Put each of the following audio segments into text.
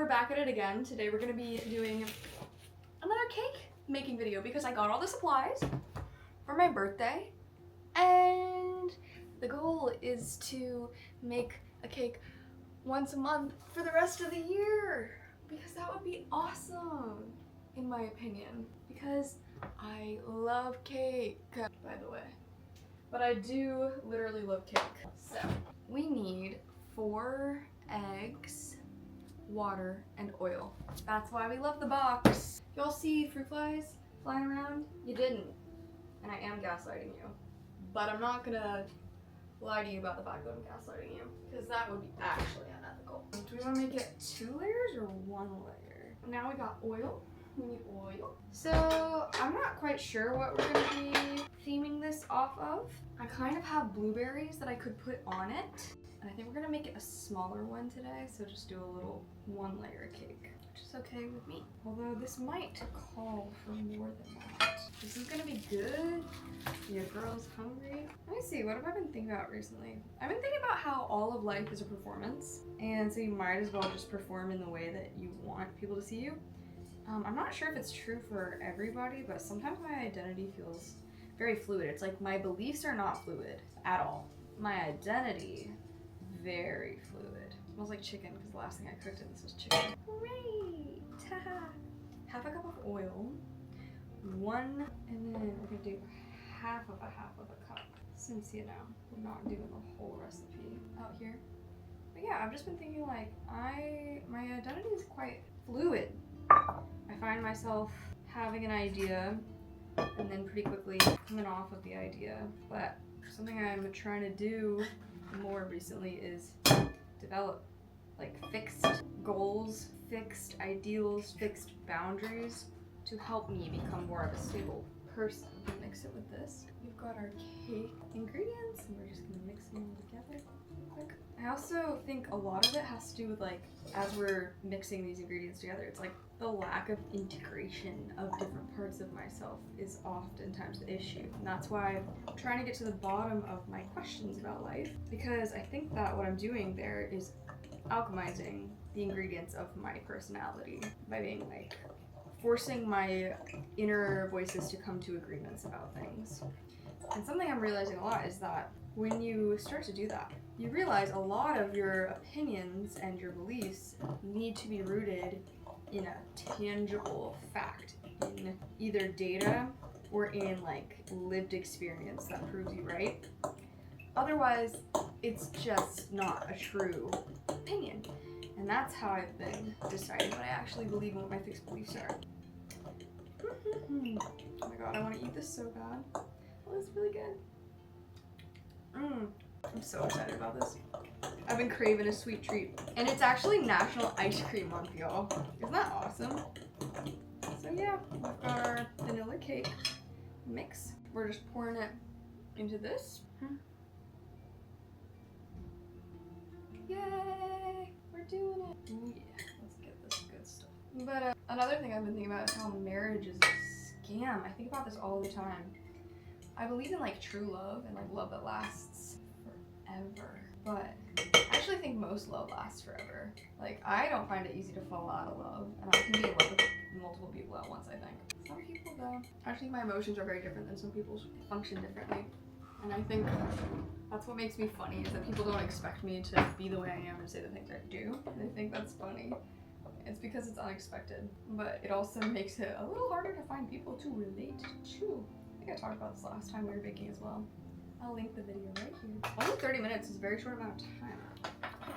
we're back at it again. Today we're gonna be doing another cake making video because I got all the supplies for my birthday, and the goal is to make a cake once a month for the rest of the year, because that would be awesome in my opinion, because I love cake, by the way. But I do literally love cake. So we need 4 eggs, water, and oil. That's why we love the box. Y'all see fruit flies flying around? You didn't. And I am gaslighting you. But I'm not gonna lie to you about the fact that I'm gaslighting you, because that would be actually unethical. Do we want to make it 2 layers or 1 layer? Now we got oil. We need oil. So I'm not quite sure what we're gonna be theming this off of. I kind of have blueberries that I could put on it. And I think we're gonna make it a smaller one today, so just do a little 1 layer cake, which is okay with me. Although this might call for more than that. This is gonna be good. Your girl's hungry. Let me see, what have I been thinking about recently? I've been thinking about how all of life is a performance, and so you might as well just perform in the way that you want people to see you. I'm not sure if it's true for everybody, but sometimes my identity feels very fluid. It's like my beliefs are not fluid at all. My identity, very fluid. It smells like chicken because the last thing I cooked in this was chicken. Great! Half a cup of oil, and then we're gonna do half of a cup. Since, you know, we're not doing the whole recipe out here. But yeah, I've just been thinking like, my identity is quite fluid. I find myself having an idea and then pretty quickly coming off of the idea. But something I'm trying to do more recently is develop like fixed goals, fixed ideals, fixed boundaries to help me become more of a stable person. Mix it with this. We've got our cake ingredients and we're just gonna mix them all together real quick. I also think a lot of it has to do with like, as we're mixing these ingredients together, it's like the lack of integration of different parts of myself is oftentimes the issue. And that's why I'm trying to get to the bottom of my questions about life, because I think that what I'm doing there is alchemizing the ingredients of my personality by being like, forcing my inner voices to come to agreements about things. And something I'm realizing a lot is that when you start to do that, you realize a lot of your opinions and your beliefs need to be rooted in a tangible fact, in either data or in like lived experience that proves you right. Otherwise, it's just not a true opinion. And that's how I've been deciding what I actually believe and what my fixed beliefs are. Oh my god, I want to eat this so bad. Oh, it's really good. I'm so excited about this. I've been craving a sweet treat. And it's actually National Ice Cream Month, y'all. Isn't that awesome? So yeah, we've got our vanilla cake mix. We're just pouring it into this. Yay! We're doing it. Oh yeah, let's get this good stuff. But another thing I've been thinking about is how marriage is a scam. I think about this all the time. I believe in like true love and like love that lasts forever. But I actually think most love lasts forever. Like, I don't find it easy to fall out of love, and I can be in love with multiple people at once, I think. Some people though. I think my emotions are very different than some people's, function differently. And I think that's what makes me funny, is that people don't expect me to be the way I am and say the things I do. And I think that's funny. It's because it's unexpected. But it also makes it a little harder to find people to relate to. I think I talked about this last time we were baking as well. I'll link the video right here. Only 30 minutes is a very short amount of time.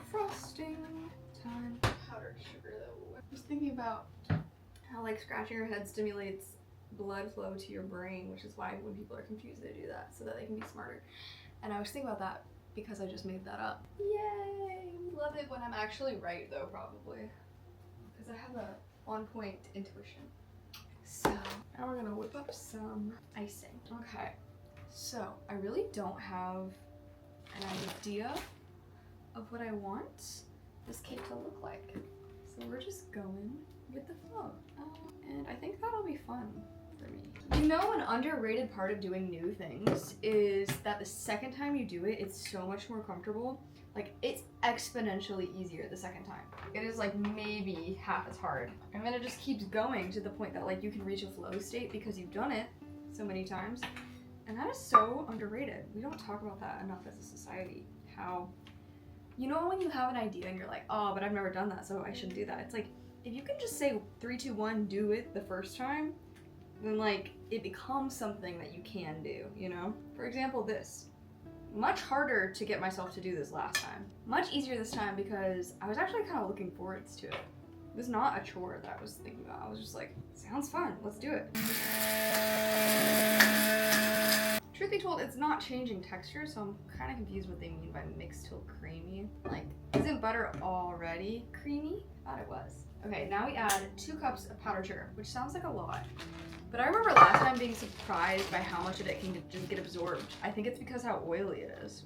Frosting time. Powdered sugar though. I was thinking about how like scratching your head stimulates blood flow to your brain, which is why when people are confused they do that, so that they can be smarter. And I was thinking about that because I just made that up. Yay! Love it when I'm actually right though, probably. Because I have a on-point intuition. So now we're gonna whip up some icing. Okay, so I really don't have an idea of what I want this cake to look like. So we're just going with the flow. And I think that'll be fun for me. You know, an underrated part of doing new things is that the second time you do it, it's so much more comfortable. Like, it's exponentially easier the second time. It is like maybe half as hard. And then it just keeps going to the point that like you can reach a flow state because you've done it so many times. And that is so underrated. We don't talk about that enough as a society. How, you know, when you have an idea and you're like, oh, but I've never done that, so I shouldn't do that. It's like, if you can just say 3, 2, 1, do it the first time, then like it becomes something that you can do, you know? For example, this. Much harder to get myself to do this last time. Much easier this time because I was actually kind of looking forward to it. It was not a chore that I was thinking about. I was just like, sounds fun, let's do it. Truth be told, it's not changing texture, so I'm kind of confused what they mean by mixed till creamy. Like, isn't butter already creamy? Thought it was. Okay, now we add 2 cups of powdered sugar, which sounds like a lot. But I remember last time being surprised by how much of it can just get absorbed. I think it's because how oily it is.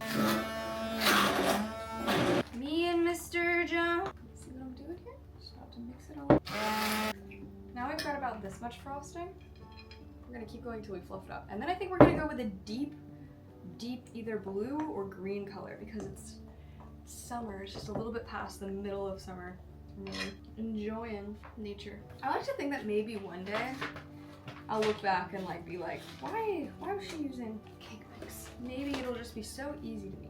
Me and Mr. Joe. See what I'm doing here? Just have to mix it all. Now we've got about this much frosting. We're gonna keep going till we fluff it up. And then I think we're gonna go with a deep either blue or green color because it's summer. It's just a little bit past the middle of summer. I'm really enjoying nature. I like to think that maybe one day I'll look back and like be like, why was she using cake mix? Maybe it'll just be so easy to me.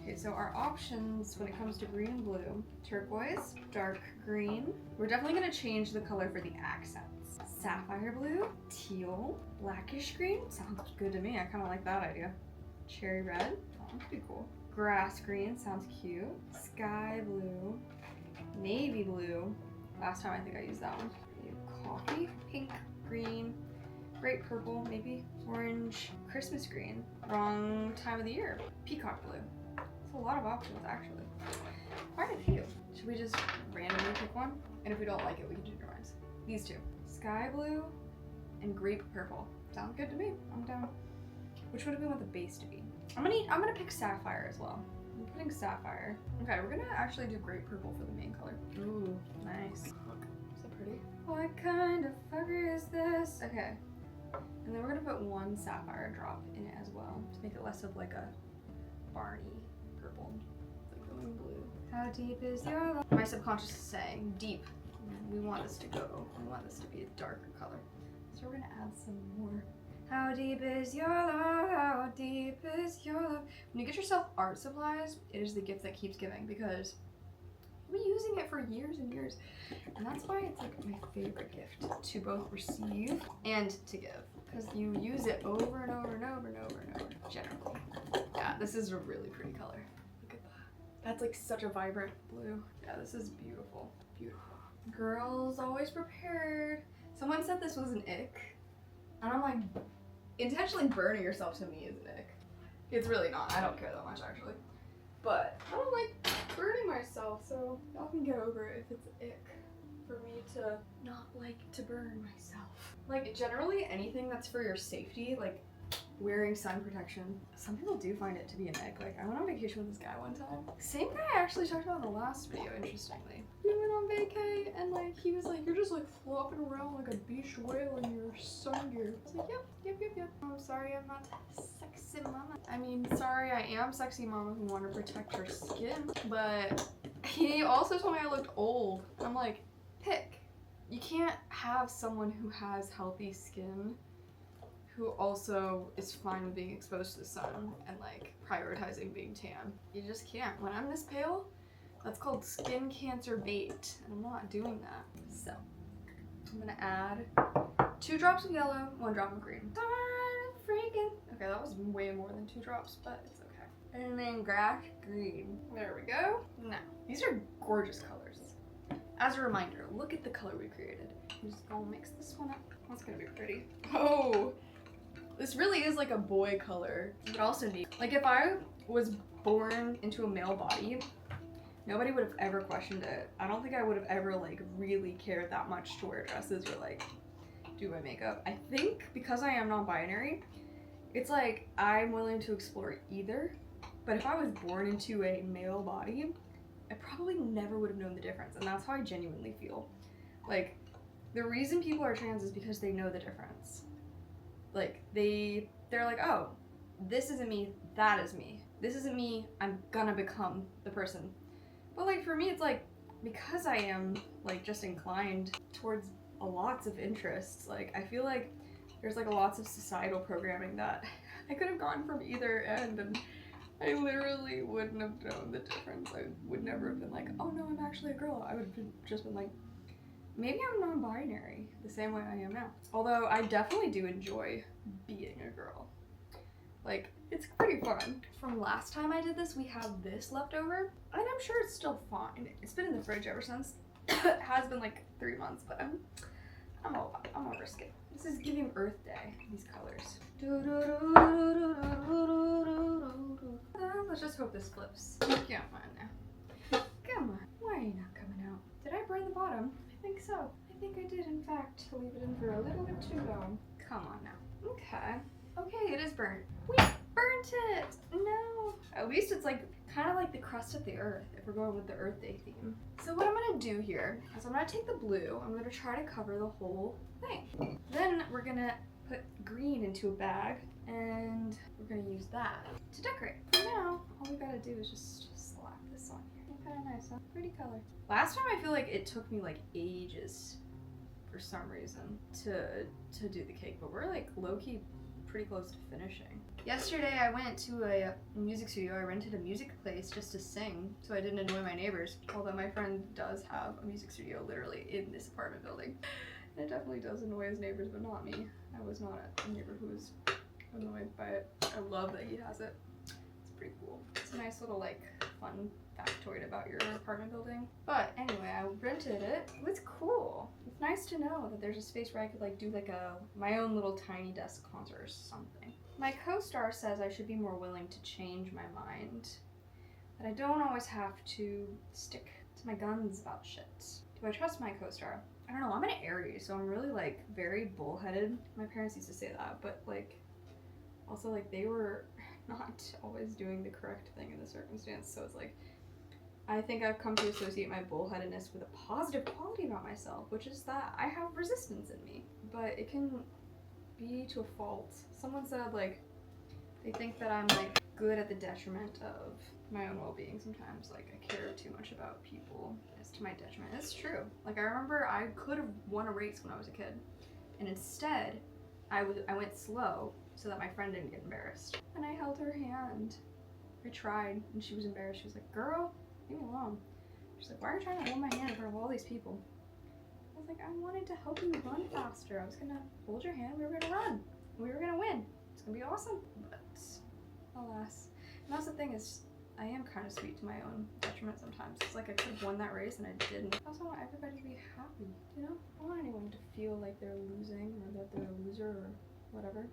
Okay, so our options when it comes to green and blue: turquoise, dark green. We're definitely gonna change the color for the accents. Sapphire blue, teal, blackish green. Sounds good to me. I kind of like that idea. Cherry red. Oh, that's pretty cool. Grass green sounds cute. Sky blue, navy blue. Last time I think I used that one. Coffee, pink, green, grape purple, maybe orange, Christmas green. Wrong time of the year. Peacock blue. It's a lot of options actually. Quite a few. Should we just randomly pick one? And if we don't like it, we can change our minds. These 2. Sky blue and grape purple. Sounds good to me. I'm down. Which one do we want the base to be? I'm gonna pick sapphire as well. I'm putting sapphire. Okay, we're gonna actually do grape purple for the main color. Ooh, nice. Look, so pretty. What kind of fucker is this? Okay. And then we're gonna put 1 sapphire drop in it as well to make it less of like a Barney purple. It's like going blue. How deep is your love? My subconscious is saying deep. We want this to go. We want this to be a darker color. So we're gonna add some more. How deep is your love? How deep is your love? When you get yourself art supplies, it is the gift that keeps giving because I've been using it for years and years. And that's why it's like my favorite gift to both receive and to give. Because you use it over and over and over and over and over, generally. Yeah, this is a really pretty color. Look at that. That's like such a vibrant blue. Yeah, this is beautiful. Beautiful. Girls always prepared. Someone said this was an ick. And I'm like, intentionally burning yourself to me is an ick. It's really not. I don't care that much actually. But I don't like burning myself, so y'all can get over it if it's ick for me to not like to burn myself. Like generally anything that's for your safety, like wearing sun protection, some people do find it to be an ick. Like I went on vacation with this guy one time. Same guy I actually talked about in the last video, interestingly. We went on vacay and like he was like, you're just like flopping around like a beached whale in your sun gear. I was like, yep. I'm sorry I'm not sexy mama. I mean, sorry I am sexy mama who want to protect her skin, but he also told me I looked old. I'm like, pick. You can't have someone who has healthy skin who also is fine with being exposed to the sun and like prioritizing being tan. You just can't. When I'm this pale, that's called skin cancer bait, and I'm not doing that. So I'm gonna add 2 drops of yellow, 1 drop of green. Freaking. Okay, that was way more than 2 drops, but it's okay. And then grass green. There we go. Now, these are gorgeous colors. As a reminder, look at the color we created. I'm just gonna mix this one up. That's gonna be pretty. Oh, this really is like a boy color, but also neat. Like if I was born into a male body, nobody would have ever questioned it. I don't think I would have ever like really cared that much to wear dresses or like do my makeup. I think because I am non-binary, it's like I'm willing to explore either. But if I was born into a male body, I probably never would have known the difference. And that's how I genuinely feel. Like the reason people are trans is because they know the difference. Like they're like, oh, this isn't me, that is me. this isn't me, I'm gonna become the person. But like for me, it's like, because I am like just inclined towards lots of interests, like I feel like there's like lots of societal programming that I could have gone from either end, and I literally wouldn't have known the difference. I would never have been like, oh no, I'm actually a girl. I would have just been like, maybe I'm non-binary, the same way I am now. Although I definitely do enjoy being a girl. Like, it's pretty fun. From last time I did this, we have this left over, and I'm sure it's still fine. It's been in the fridge ever since. It has been like 3 months, but I'm gonna risk it. This is giving Earth Day, these colors. Let's just hope this flips. Come on now. Come on. Why are you not coming out? Did I burn the bottom? I think so. I think I did, in fact, leave it in for a little bit too long. Come on now. Okay. Okay, it is burnt. We burnt it! No! At least it's like, kind of like the crust of the earth, if we're going with the Earth Day theme. So what I'm gonna do here is I'm gonna take the blue, I'm gonna try to cover the whole thing. Then we're gonna put green into a bag, and we're gonna use that to decorate. For now, all we gotta do is just slap this on here. Kind of nice, huh? Pretty color. Last time I feel like it took me like ages for some reason to do the cake, but we're like low-key pretty close to finishing. Yesterday I went to a music studio. I rented a music place just to sing so I didn't annoy my neighbors, although my friend does have a music studio literally in this apartment building. And it definitely does annoy his neighbors, but not me. I was not a neighbor who was annoyed by it. I love that he has it. It's pretty cool. It's a nice little like fun factoid about your apartment building. But anyway, I rented it. It was cool. It's nice to know that there's a space where I could like do like my own little tiny desk concert or something. My co-star says I should be more willing to change my mind. That I don't always have to stick to my guns about shit. Do I trust my co-star? I don't know, I'm an Aries, so I'm really like very bullheaded. My parents used to say that, but like also like they were not always doing the correct thing in the circumstance, so it's like I think I've come to associate my bullheadedness with a positive quality about myself, which is that I have resistance in me, but it can be to a fault. Someone said like they think that I'm like good at the detriment of my own well-being sometimes. Like I care too much about people. It's to my detriment. It's true. Like I remember I could have won a race when I was a kid, and instead I went slow so that my friend didn't get embarrassed. And I held her hand. I tried, and she was embarrassed. She was like, "Girl, leave me alone." She's like, "Why are you trying to hold my hand in front of all these people?" I was like, "I wanted to help you run faster. I was gonna hold your hand. We were gonna run. We were gonna win. It's gonna be awesome." But alas. And that's the thing is, I am kind of sweet to my own detriment sometimes. It's like I could have won that race and I didn't. I also want everybody to be happy, you know? I don't want anyone to feel like they're losing or that they're a loser or whatever.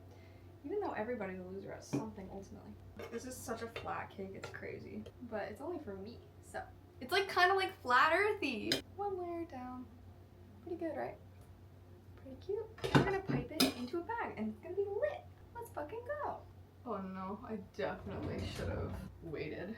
Even though everybody's a loser at something ultimately. This is such a flat cake, it's crazy. But it's only for me, so. It's like kind of like flat earthy. One layer down. Pretty good, right? Pretty cute. We're gonna pipe it into a bag and it's gonna be lit. Let's fucking go. Oh no, I definitely should have waited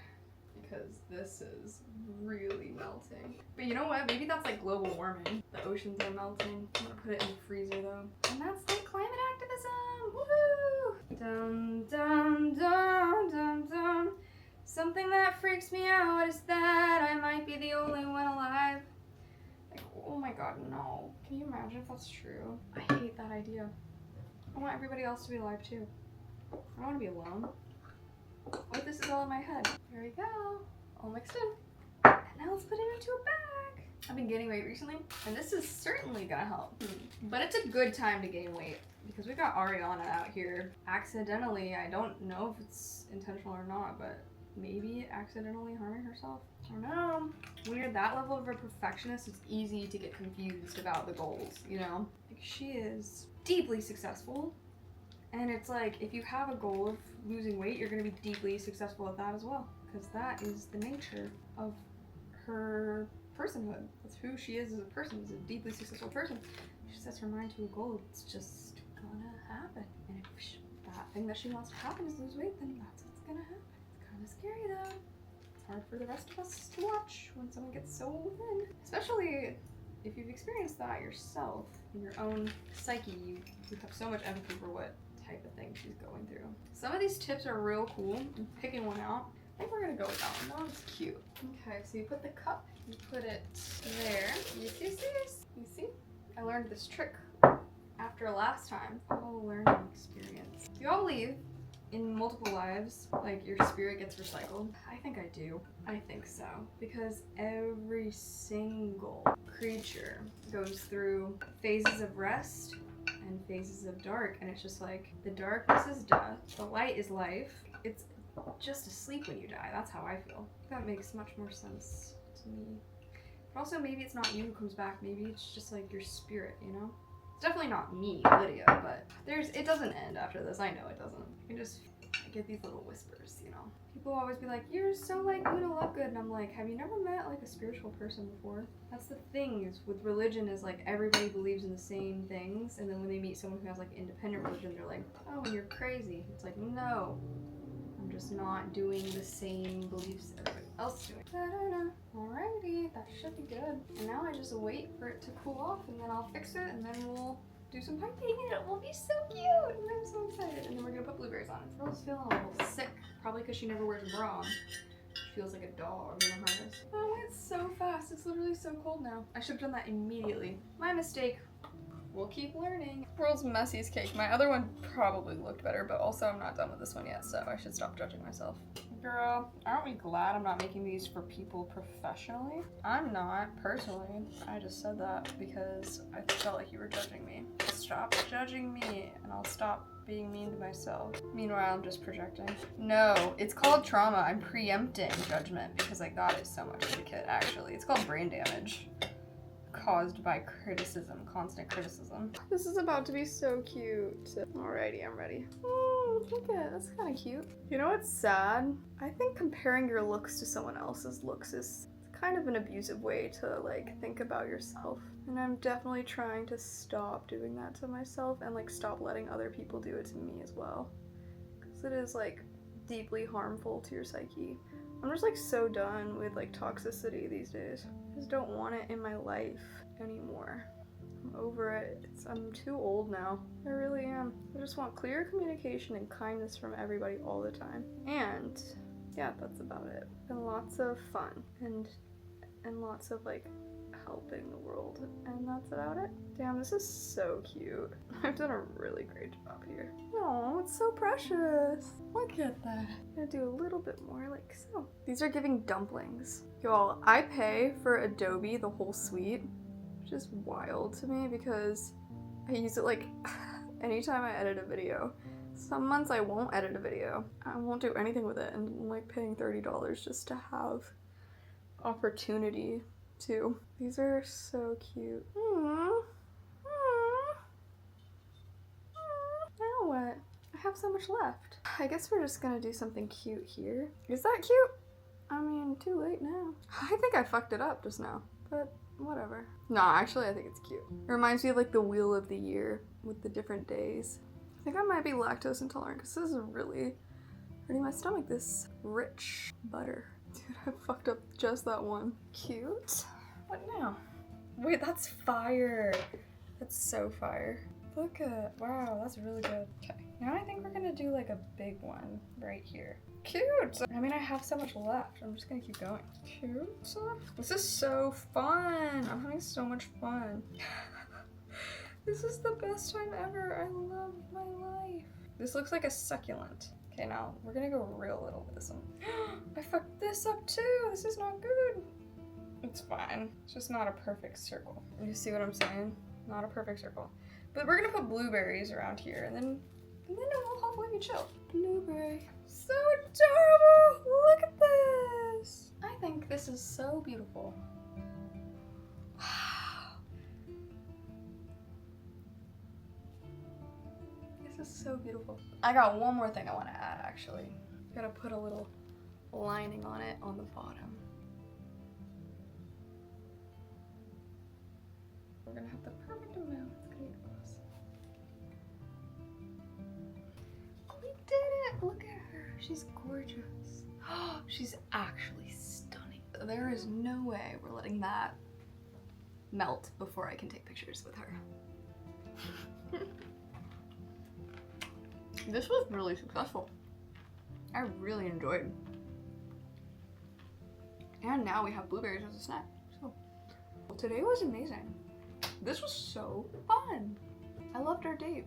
because this is really melting. But you know what? Maybe that's like global warming. The oceans are melting. I'm gonna put it in the freezer though. And that's like climate activism! Woohoo! Dum dum dum dum dum. Something that freaks me out is that I might be the only one alive. Like, oh my god, no. Can you imagine if that's true? I hate that idea. I want everybody else to be alive too. I don't want to be alone. What if this is all in my head? Here we go. All mixed in. And now let's put it into a bag. I've been gaining weight recently, and this is certainly gonna help. But it's a good time to gain weight because we got Ariana out here accidentally. I don't know if it's intentional or not, but maybe accidentally harming herself. I don't know. When you're that level of a perfectionist, it's easy to get confused about the goals, you know? Like, she is deeply successful. And it's like, if you have a goal of losing weight, you're going to be deeply successful at that as well. Because that is the nature of her personhood. That's who she is as a person, as a deeply successful person. She sets her mind to a goal, it's just gonna happen. And if that thing that she wants to happen is lose weight, then that's what's gonna happen. It's kind of scary though. It's hard for the rest of us to watch when someone gets so thin. Especially if you've experienced that yourself, in your own psyche, you have so much empathy for what type of thing she's going through. Some of these tips are real cool. I'm picking one out. I think we're gonna go with that one. That one's cute. Okay, so you put the cup, you put it there. You see? I learned this trick after last time. Oh, learning experience. Do you all believe in multiple lives, like your spirit gets recycled? I think I do. I think so. Because every single creature goes through phases of rest and phases of dark, and it's just like the darkness is death, the light is life. It's just asleep when you die. That's how I feel. That makes much more sense to me. But also, maybe it's not you who comes back. Maybe it's just like your spirit, you know? It's definitely not me, Lydia, but it doesn't end after this. I know it doesn't. I get these little whispers, you know? People always be like, you're so like Luna Lovegood, and I'm like, have you never met like a spiritual person before? That's the thing is with religion is like everybody believes in the same things, and then when they meet someone who has like independent religion, they're like, oh, you're crazy. It's like, no. I'm just not doing the same beliefs everybody else is doing. Da-da-da. Alrighty, that should be good. And now I just wait for it to cool off, and then I'll fix it, and then we'll do some piping, and it will be so cute. And I'm so excited. And then we're gonna put blueberries on it. Girl's feeling a little sick, probably because she never wears a bra on. She feels like a dog in a harness. Oh, it's so fast. It's literally so cold now. I should have done that immediately. My mistake. We'll keep learning. World's messiest cake. My other one probably looked better, but also I'm not done with this one yet, so I should stop judging myself. Girl, aren't we glad I'm not making these for people professionally? I'm not, personally. I just said that because I felt like you were judging me. Stop judging me, and I'll stop being mean to myself. Meanwhile, I'm just projecting. No, it's called trauma. I'm preempting judgment because I got it so much as a kid, actually. It's called brain damage. Caused by criticism, constant criticism. This is about to be so cute. Alrighty, I'm ready. Oh, look at it. That's kind of cute. You know what's sad? I think comparing your looks to someone else's looks is kind of an abusive way to like think about yourself. And I'm definitely trying to stop doing that to myself and like stop letting other people do it to me as well. Because it is like deeply harmful to your psyche. I'm just like so done with like toxicity these days. I just don't want it in my life anymore. I'm over it. I'm too old now. I really am. I just want clear communication and kindness from everybody all the time. And yeah, that's about it. And lots of fun and lots of like helping the world, and that's about it. Damn, this is so cute. I've done a really great job here. Oh, it's so precious. Look at that. I'm gonna do a little bit more like so. These are giving dumplings. Y'all, I pay for Adobe, the whole suite, which is wild to me because I use it like anytime I edit a video. Some months I won't edit a video. I won't do anything with it, and I'm like paying $30 just to have opportunity to. These are so cute. Aww. Aww. Now what? I have so much left. I guess we're just gonna do something cute here. Is that cute? I mean, too late now. I think I fucked it up just now, but whatever. No, actually I think it's cute. It reminds me of like the wheel of the year with the different days. I think I might be lactose intolerant because this is really hurting my stomach, this rich butter. Dude, I fucked up just that one. Cute. What now? Wait, that's fire. That's so fire. Look at, wow, that's really good. Okay, now I think we're gonna do like a big one right here. Cute. I mean, I have so much left. I'm just gonna keep going. Cute. This is so fun. I'm having so much fun. This is the best time ever. I love my life. This looks like a succulent. Okay, now we're gonna go real little with this one. I fucked this up too. This is not good. It's fine. It's just not a perfect circle. You see what I'm saying? Not a perfect circle. But we're gonna put blueberries around here, and then it will hopefully be chill. Blueberry. So adorable! Look at this! I think this is so beautiful. Wow. This is so beautiful. I got one more thing I want to add, actually. Gotta put a little lining on it on the bottom. We're gonna have the perfect amount. It's gonna be close. We did it! Look at her. She's gorgeous. She's actually stunning. There is no way we're letting that melt before I can take pictures with her. This was really successful. I really enjoyed. And now we have blueberries as a snack. So today was amazing. This was so fun. I loved our date.